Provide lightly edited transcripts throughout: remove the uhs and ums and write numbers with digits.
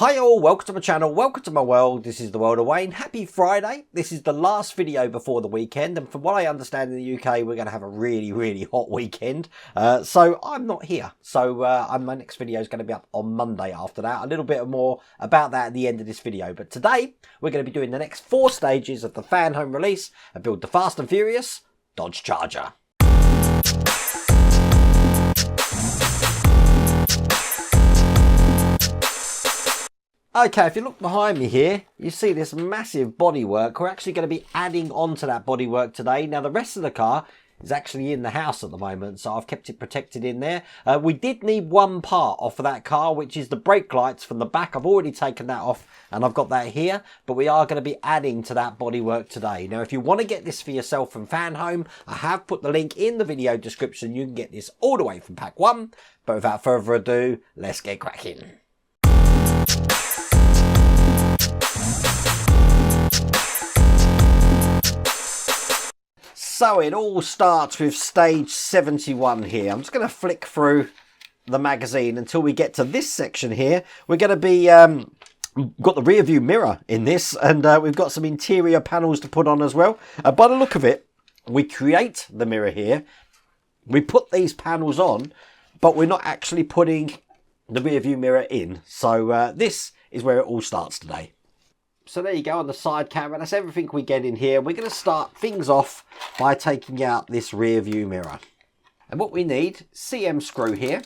Hi all, welcome to my channel, welcome to my world. This is the world of Wayne. Happy Friday. This is the last video before the weekend, and from what I understand in the UK, we're going to have a really hot weekend. So I'm not here. So my next video is going to be up on Monday after that. A little bit more about that at the end of this video. But today, we're going to be doing the next 4 stages of the Fanhome release and build the Fast and Furious Dodge Charger. Okay, if you look behind me here, you see this massive bodywork. We're actually going to be adding on to that bodywork today. Now, the rest of the car is actually in the house at the moment, so I've kept it protected in there. We did need one part off of that car, which is the brake lights from the back. I've already taken that off, and I've got that here, but we are going to be adding to that bodywork today. Now, if you want to get this for yourself from Fanhome, I have put the link in the video description. You can get this all the way from pack 1, but without further ado, let's get cracking. So it all starts with stage 71 here. I'm just going to flick through the magazine until we get to this section here. We're going to be got the rear view mirror in this, and we've got some interior panels to put on as well. By the look of it, we create the mirror here. We put these panels on, but we're not actually putting the rear view mirror in. So this is where it all starts today. So there you go on the side camera. That's everything we get in here. We're going to start things off by taking out this rear view mirror. And what we need, CM screw here.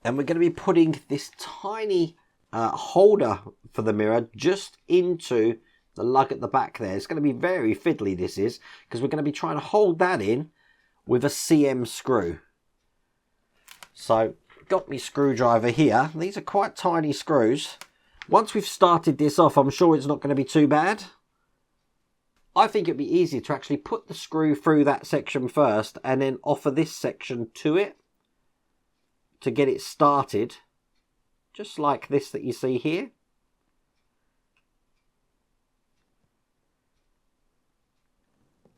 And we're going to be putting this tiny holder for the mirror just into the lug at the back there. It's going to be very fiddly, this is, because we're going to be trying to hold that in with a CM screw. So, got me screwdriver here. These are quite tiny screws. Once we've started this off, I'm sure it's not going to be too bad. I think it'd be easier to actually put the screw through that section first and then offer this section to it to get it started. Just like this that you see here.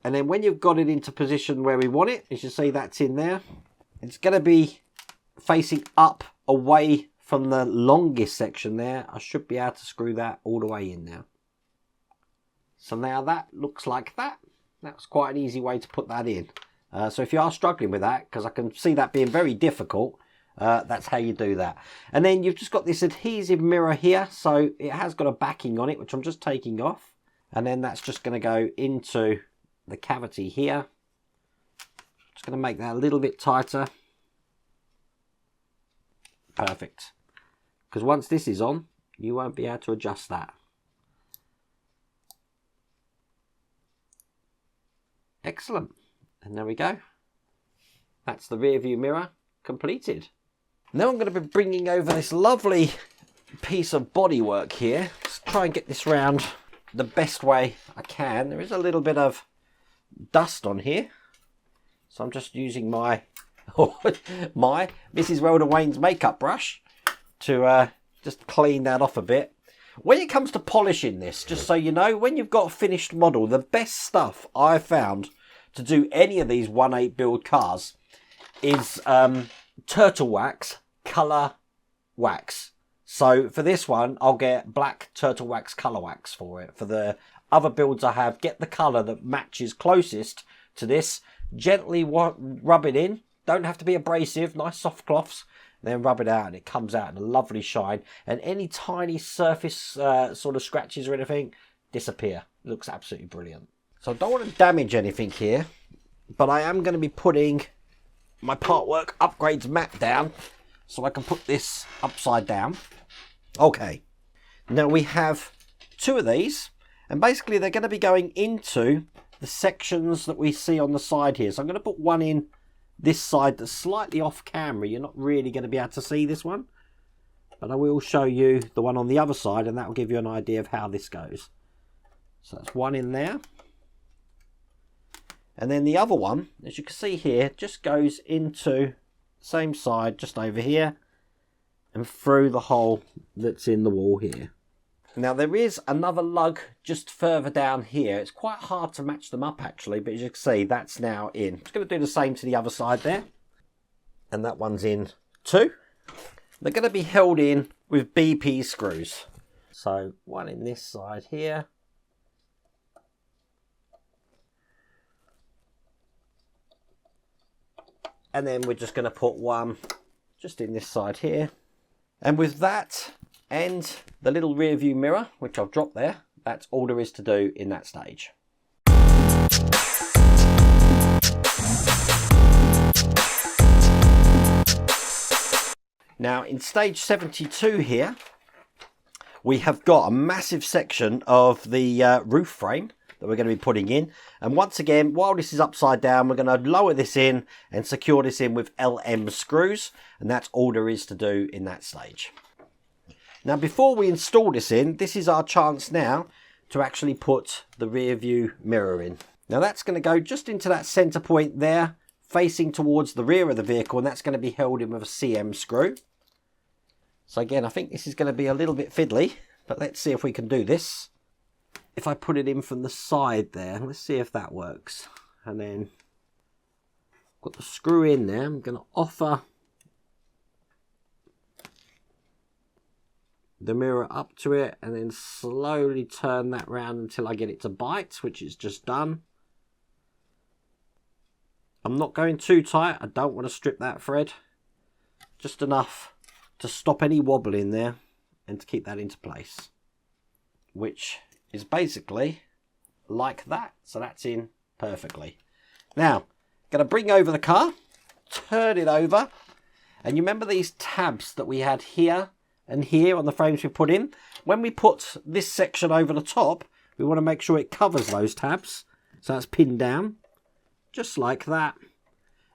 And then when you've got it into position where we want it, as you see that's in there, it's going to be facing up away from the longest section there. I should be able to screw that all the way in now. So now that looks like that. That's quite an easy way to put that in. So if you are struggling with that, because I can see that being very difficult, that's how you do that. And then you've just got this adhesive mirror here. So it has got a backing on it, which I'm just taking off. And then that's just going to go into the cavity here. Just going to make that a little bit tighter. Perfect. Because once this is on, you won't be able to adjust that. Excellent. And there we go. That's the rear view mirror completed. Now I'm going to be bringing over this lovely piece of bodywork here. Let's try and get this round the best way I can. There is a little bit of dust on here. So I'm just using my Mrs. Welder Wayne's makeup brush to just clean that off a bit. When it comes to polishing this, just so you know, when you've got a finished model, the best stuff I've found to do any of these 1/8 build cars is turtle wax colour wax. So for this one, I'll get black turtle wax colour wax for it. For the other builds I have, get the colour that matches closest to this. Gently rub it in. Don't have to be abrasive, nice soft cloths. Then rub it out and it comes out in a lovely shine. And any tiny surface sort of scratches or anything disappear. It looks absolutely brilliant. So I don't want to damage anything here, but I am going to be putting my Part Work Upgrades mat down so I can put this upside down. Okay, now we have 2 of these, and basically they're going to be going into the sections that we see on the side here. So I'm going to put one in this side that's slightly off camera. You're not really going to be able to see this one, but I will show you the one on the other side, and that will give you an idea of how this goes. So that's one in there, and then the other one, as you can see here, just goes into the same side just over here and through the hole that's in the wall here. Now there is another lug just further down here. It's quite hard to match them up actually, but as you can see, that's now in. I'm just going to do the same to the other side there. And that one's in too. They're going to be held in with BP screws. So one in this side here. And then we're just going to put one just in this side here. And with that and the little rear view mirror, which I've dropped there, that's all there is to do in that stage. Now in stage 72 here, we have got a massive section of the roof frame that we're going to be putting in. And once again, while this is upside down, we're going to lower this in and secure this in with LM screws. And that's all there is to do in that stage. Now, before we install this in, this is our chance now to actually put the rear view mirror in. Now that's going to go just into that center point there, facing towards the rear of the vehicle, and that's going to be held in with a CM screw. So again, I think this is going to be a little bit fiddly, but let's see if we can do this. If I put it in from the side there, let's see if that works. And then got the screw in there. I'm going to offer the mirror up to it and then slowly turn that round until I get it to bite, which is just done. I'm not going too tight. I don't want to strip that thread. Just enough to stop any wobble in there and to keep that into place, which is basically like that. So that's in perfectly. Now, going to bring over the car, turn it over, and you remember these tabs that we had here and here on the frames we put in? When we put this section over the top, we want to make sure it covers those tabs. So that's pinned down, just like that.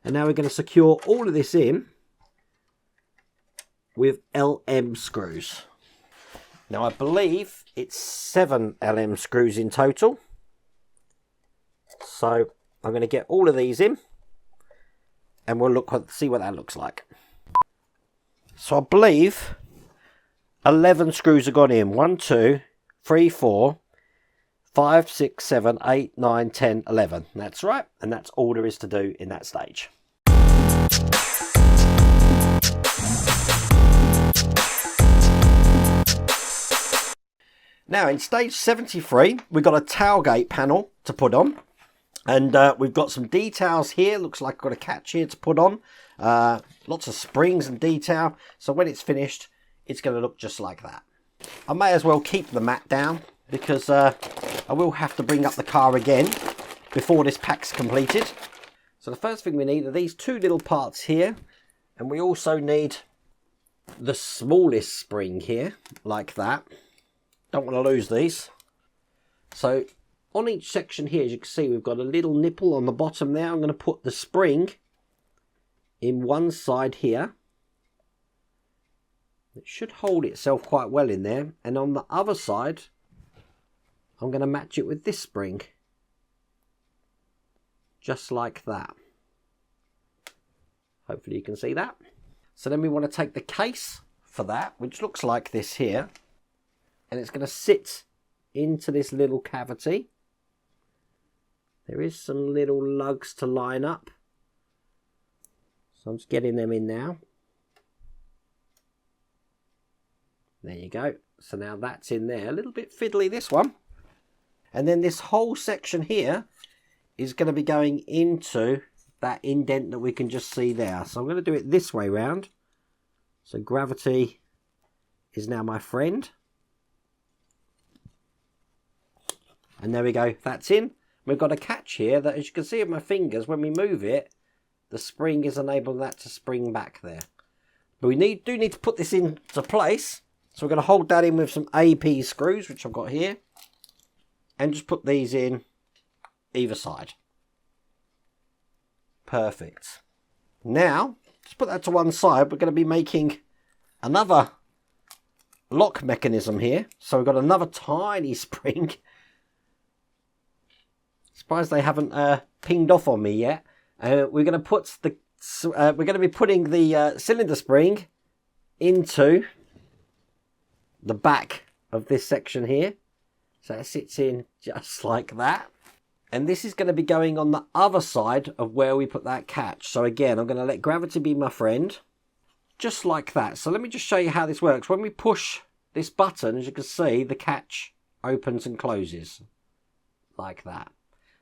And now we're going to secure all of this in with LM screws. Now I believe it's 7 LM screws in total. So I'm going to get all of these in and we'll see what that looks like. So I believe 11 screws have gone in. 1, 2, 3, 4, 5, 6, 7, 8, 9, 10, 11. That's right. And that's all there is to do in that stage. Now in stage 73, we've got a tailgate panel to put on. And we've got some details here. Looks like I've got a catch here to put on. Lots of springs and detail. So when it's finished, it's going to look just like that. I may as well keep the mat down because I will have to bring up the car again before this pack's completed. So the first thing we need are these 2 little parts here. And we also need the smallest spring here, like that. Don't want to lose these. So on each section here, as you can see, we've got a little nipple on the bottom there. I'm going to put the spring in one side here. It should hold itself quite well in there. And on the other side, I'm going to match it with this spring. Just like that. Hopefully you can see that. So then we want to take the case for that, which looks like this here. And it's going to sit into this little cavity. There is some little lugs to line up. So I'm just getting them in now. There you go. So now that's in there. A little bit fiddly, this one. And then this whole section here is going to be going into that indent that we can just see there. So I'm going to do it this way round. So gravity is now my friend. And there we go, that's in. We've got a catch here that, as you can see with my fingers, when we move it, the spring is enabling that to spring back there. But we do need to put this into place. So we're going to hold that in with some AP screws, which I've got here. And just put these in either side. Perfect. Now, just put that to one side. We're going to be making another lock mechanism here. So we've got another tiny spring. Surprised they haven't pinged off on me yet. We're going to put we're going to be putting the cylinder spring into the back of this section here. So it sits in just like that. And this is going to be going on the other side of where we put that catch. So again, I'm going to let gravity be my friend. Just like that. So let me just show you how this works. When we push this button, as you can see, the catch opens and closes like that.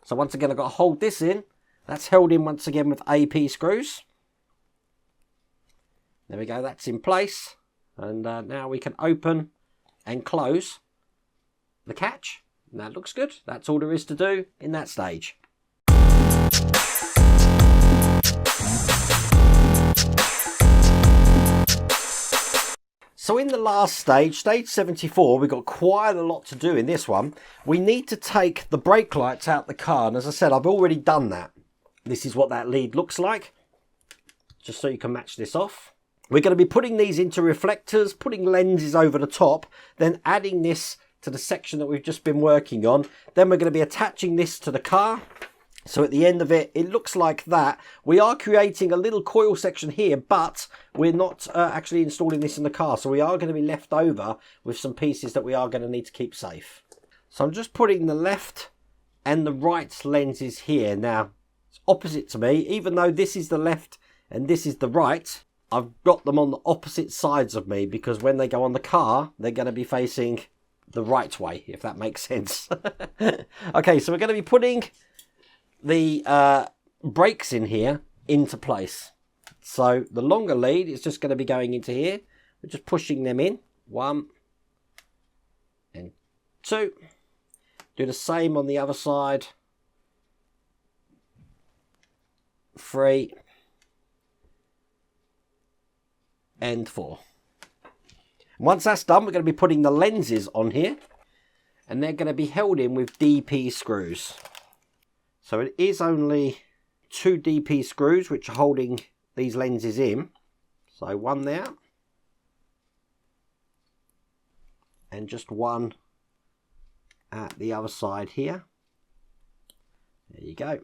So once again, I've got to hold this in. That's held in once again with AP screws. There we go, that's in place. And now we can open and close the catch. And that looks good. That's all there is to do in that stage. So in the last stage, stage 74, we've got quite a lot to do in this one. We need to take the brake lights out the car. And as I said, I've already done that. This is what that lead looks like. Just so you can match this off. We're going to be putting these into reflectors, putting lenses over the top, then adding this to the section that we've just been working on. Then we're going to be attaching this to the car. So at the end of it, it looks like that. We are creating a little coil section here, but we're not actually installing this in the car. So we are going to be left over with some pieces that we are going to need to keep safe. So I'm just putting the left and the right lenses here. Now, it's opposite to me. Even though this is the left and this is the right, I've got them on the opposite sides of me because when they go on the car, they're going to be facing the right way, if that makes sense. Okay, so we're going to be putting the brakes in here into place. So the longer lead is just going to be going into here. We're just pushing them in. 1 and 2. Do the same on the other side. 3 and 4. Once that's done, we're going to be putting the lenses on here, and they're going to be held in with DP screws. So it is only 2 DP screws which are holding these lenses in. So 1 there, and just 1 at the other side here. There you go.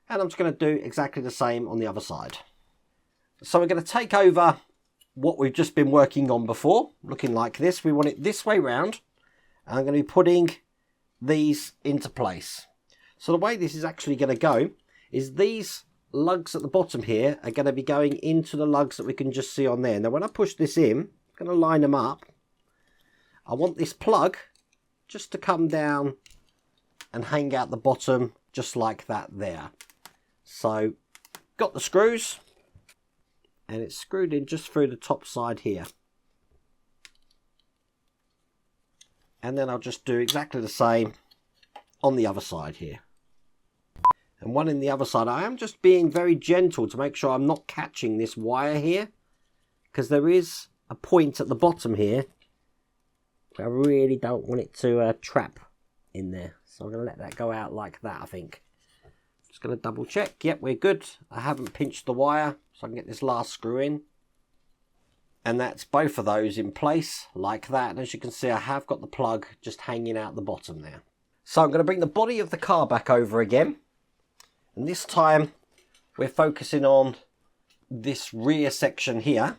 And I'm just going to do exactly the same on the other side. So we're going to take over what we've just been working on before, looking like this. We want it this way round, and I'm going to be putting these into place. So the way this is actually going to go is these lugs at the bottom here are going to be going into the lugs that we can just see on there. Now when I push this in, I'm going to line them up. I want this plug just to come down and hang out the bottom just like that there. So got the screws, and it's screwed in just through the top side here. And then I'll just do exactly the same on the other side here. And 1 in the other side. I am just being very gentle to make sure I'm not catching this wire here, because there is a point at the bottom here where I really don't want it to trap in there. So I'm going to let that go out like that, I think. Just going to double check. Yep, we're good. I haven't pinched the wire, so I can get this last screw in. And that's both of those in place like that. And as you can see, I have got the plug just hanging out the bottom there. So I'm going to bring the body of the car back over again. And this time we're focusing on this rear section here.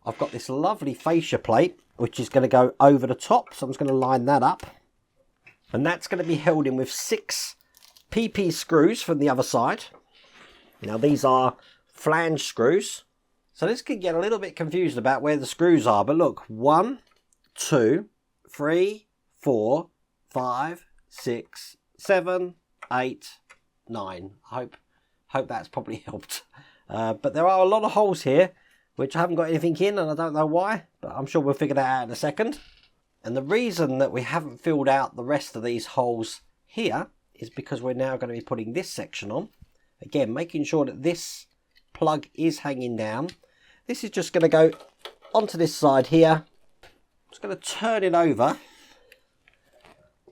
I've got this lovely fascia plate, which is going to go over the top. So I'm just going to line that up. And that's going to be held in with 6 PP screws from the other side. Now these are flange screws. So this can get a little bit confused about where the screws are. But look, 1, 2, 3, 4, 5, 6, 7, 8, 9. I hope that's probably helped. But there are a lot of holes here, which I haven't got anything in, and I don't know why. But I'm sure we'll figure that out in a second. And the reason that we haven't filled out the rest of these holes here is because we're now going to be putting this section on. Again, making sure that this plug is hanging down. This is just going to go onto this side here. I'm just going to turn it over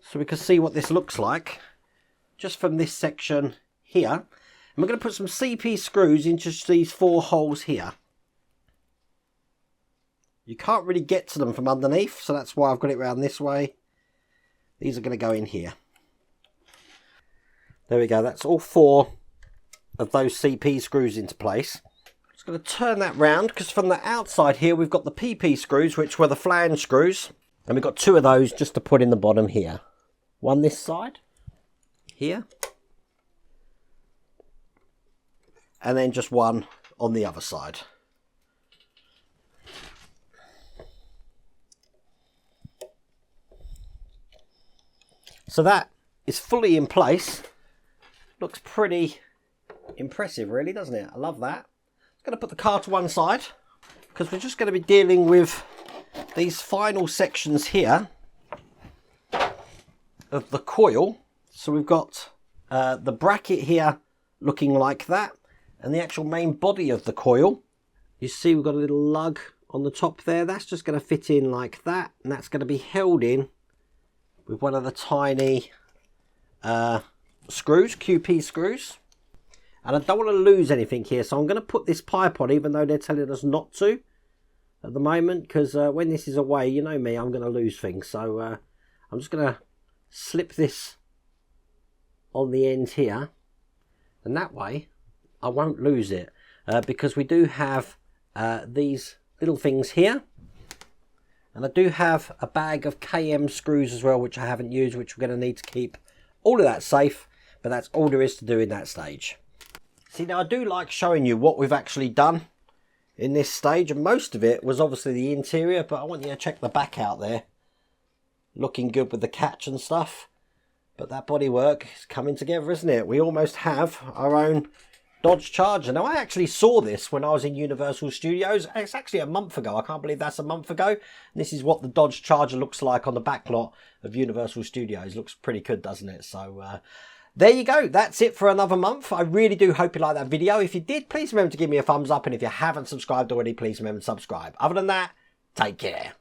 so we can see what this looks like just from this section here. And we're going to put some CP screws into these 4 holes here. You can't really get to them from underneath, so that's why I've got it around this way. These are going to go in here. There we go, that's all 4 of those CP screws into place. Just going to turn that round, because from the outside here we've got the PP screws, which were the flange screws. And we've got 2 of those just to put in the bottom here. 1 this side, here. And then just 1 on the other side. So that is fully in place. Looks pretty impressive, really, doesn't it? I love that. I'm going to put the car to one side because we're just going to be dealing with these final sections here of the coil. So we've got the bracket here looking like that, and the actual main body of the coil. You see we've got a little lug on the top there. That's just going to fit in like that, and that's going to be held in with one of the tiny screws, QP screws. And I don't want to lose anything here, so I'm going to put this pipe on, even though they're telling us not to at the moment, because when this is away, you know me, I'm going to lose things. So I'm just going to slip this on the end here, and that way I won't lose it, because we do have these little things here, and I do have a bag of KM screws as well, which I haven't used, which we're going to need to keep all of that safe, but that's all there is to do in that stage. See, now I do like showing you what we've actually done in this stage, and most of it was obviously the interior, but I want you to check the back out there. Looking good with the catch and stuff, but that bodywork is coming together, isn't it? We almost have our own Dodge Charger. Now, I actually saw this when I was in Universal Studios. It's actually a month ago. I can't believe that's a month ago. And this is what the Dodge Charger looks like on the back lot of Universal Studios. Looks pretty good, doesn't it? So there you go. That's it for another month. I really do hope you liked that video. If you did, please remember to give me a thumbs up. And if you haven't subscribed already, please remember to subscribe. Other than that, take care.